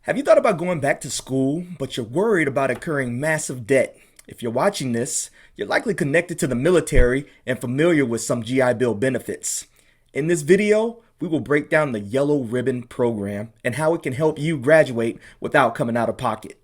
Have you thought about going back to school, but you're worried about incurring massive debt? If you're watching this, you're likely connected to the military and familiar with some GI Bill benefits. In this video, we will break down the Yellow Ribbon program and how it can help you graduate without coming out of pocket.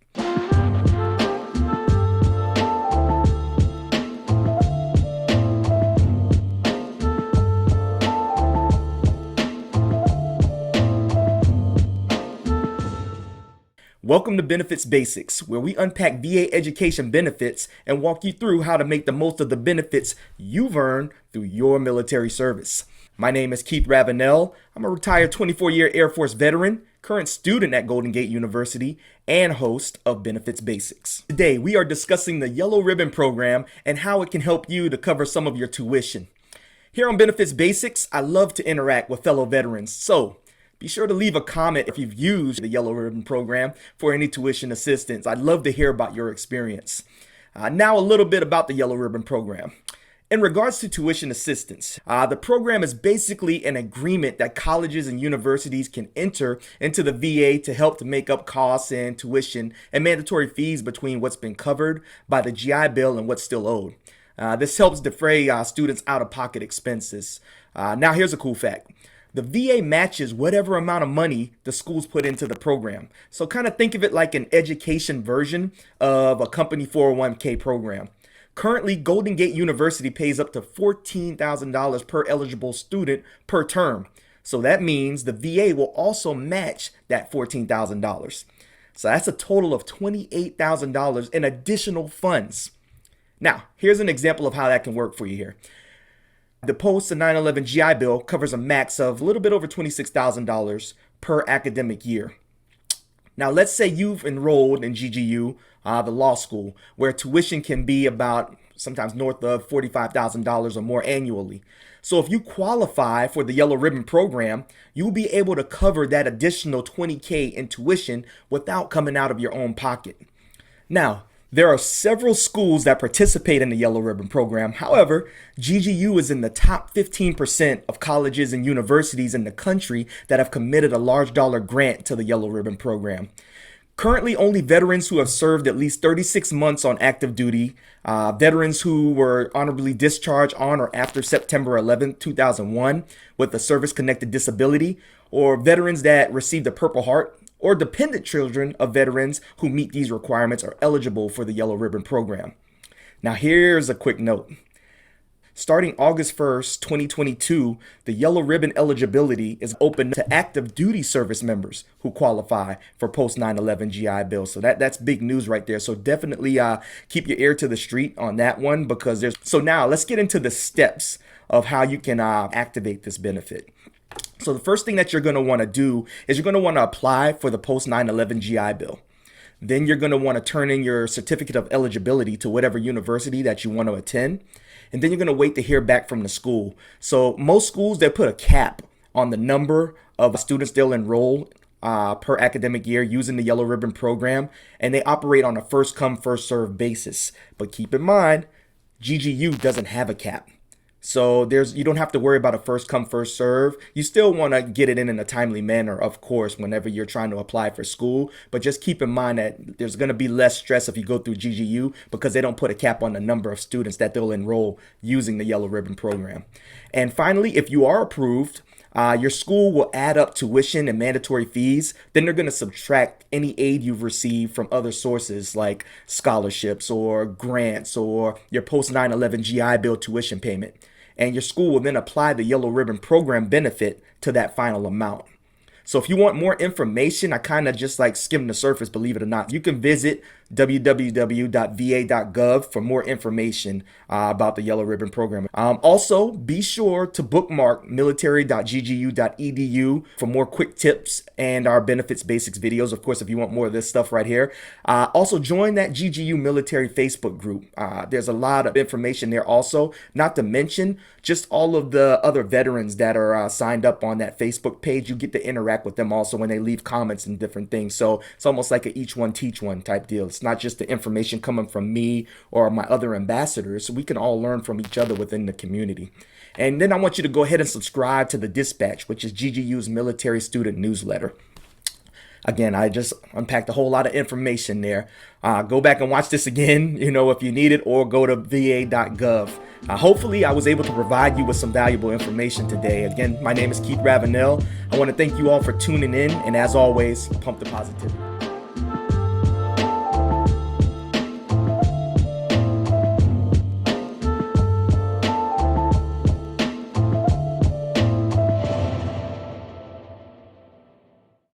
Welcome to Benefits Basics, where we unpack VA education benefits and walk you through how to make the most of the benefits you've earned through your military service. My name is Keith Ravenel. I'm a retired 24-year Air Force veteran, current student at Golden Gate University, and host of Benefits Basics. Today, we are discussing the Yellow Ribbon program and how it can help you to cover some of your tuition. Here on Benefits Basics, I love to interact with fellow veterans, so be sure to leave a comment if you've used the Yellow Ribbon program for any tuition assistance. I'd love to hear about your experience. Now a little bit about the Yellow Ribbon program. In regards to tuition assistance, the program is basically an agreement that colleges and universities can enter into the VA to help to make up costs and tuition and mandatory fees between what's been covered by the GI Bill and what's still owed. This helps defray students' out-of-pocket expenses. Now here's a cool fact. The VA matches whatever amount of money the schools put into the program. So kind of think of it like an education version of a company 401k program. Currently, Golden Gate University pays up to $14,000 per eligible student per term. So that means the VA will also match that $14,000. So that's a total of $28,000 in additional funds. Now, here's an example of how that can work for you here. The post 9/11 GI Bill covers a max of a little bit over $26,000 per academic year. Now, let's say you've enrolled in GGU, the law school, where tuition can be about sometimes north of $45,000 or more annually. So if you qualify for the Yellow Ribbon program, you'll be able to cover that additional $20K in tuition without coming out of your own pocket. Now, there are several schools that participate in the Yellow Ribbon program. However, GGU is in the top 15% of colleges and universities in the country that have committed a large dollar grant to the Yellow Ribbon program. Currently, only veterans who have served at least 36 months on active duty, veterans who were honorably discharged on or after September 11, 2001 with a service-connected disability, or veterans that received a Purple Heart, or dependent children of veterans who meet these requirements are eligible for the Yellow Ribbon program. Now here's a quick note. Starting August 1st, 2022, the Yellow Ribbon eligibility is open to active duty service members who qualify for post 9/11 GI Bill. So that's big news right there. So definitely keep your ear to the street on that one because there's. So now let's get into the steps of how you can activate this benefit. So the first thing that you're going to want to do is you're going to want to apply for the post 9/11 GI Bill. Then you're going to want to turn in your certificate of eligibility to whatever university that you want to attend. And then you're going to wait to hear back from the school. So most schools, they put a cap on the number of students they'll enroll per academic year using the Yellow Ribbon program. And they operate on a first come, first served basis. But keep in mind, GGU doesn't have a cap. So you don't have to worry about a first come, first serve. You still want to get it in a timely manner, of course, whenever you're trying to apply for school. But just keep in mind that there's going to be less stress if you go through GGU because they don't put a cap on the number of students that they'll enroll using the Yellow Ribbon program. And finally, if you are approved, your school will add up tuition and mandatory fees. Then they're going to subtract any aid you've received from other sources like scholarships or grants or your post 9/11 GI Bill tuition payment. And your school will then apply the Yellow Ribbon program benefit to that final amount. So if you want more information, I kind of just like skimmed the surface, believe it or not. You can visit www.va.gov for more information about the Yellow Ribbon program. Also, be sure to bookmark military.ggu.edu for more quick tips and our Benefits Basics videos, of course, if you want more of this stuff right here. Also, join that GGU military Facebook group. There's a lot of information there also, not to mention just all of the other veterans that are signed up on that Facebook page. You get to interact with them also when they leave comments and different things. So it's almost like a each one teach one type deal. It's not just the information coming from me or my other ambassadors. So we can all learn from each other within the community. And then I want you to go ahead and subscribe to the Dispatch, which is GGU's military student newsletter. Again, I just unpacked a whole lot of information there. Go back and watch this again, if you need it, or go to va.gov. Hopefully, I was able to provide you with some valuable information today. Again, my name is Keith Ravenel. I want to thank you all for tuning in, and as always, pump the positivity.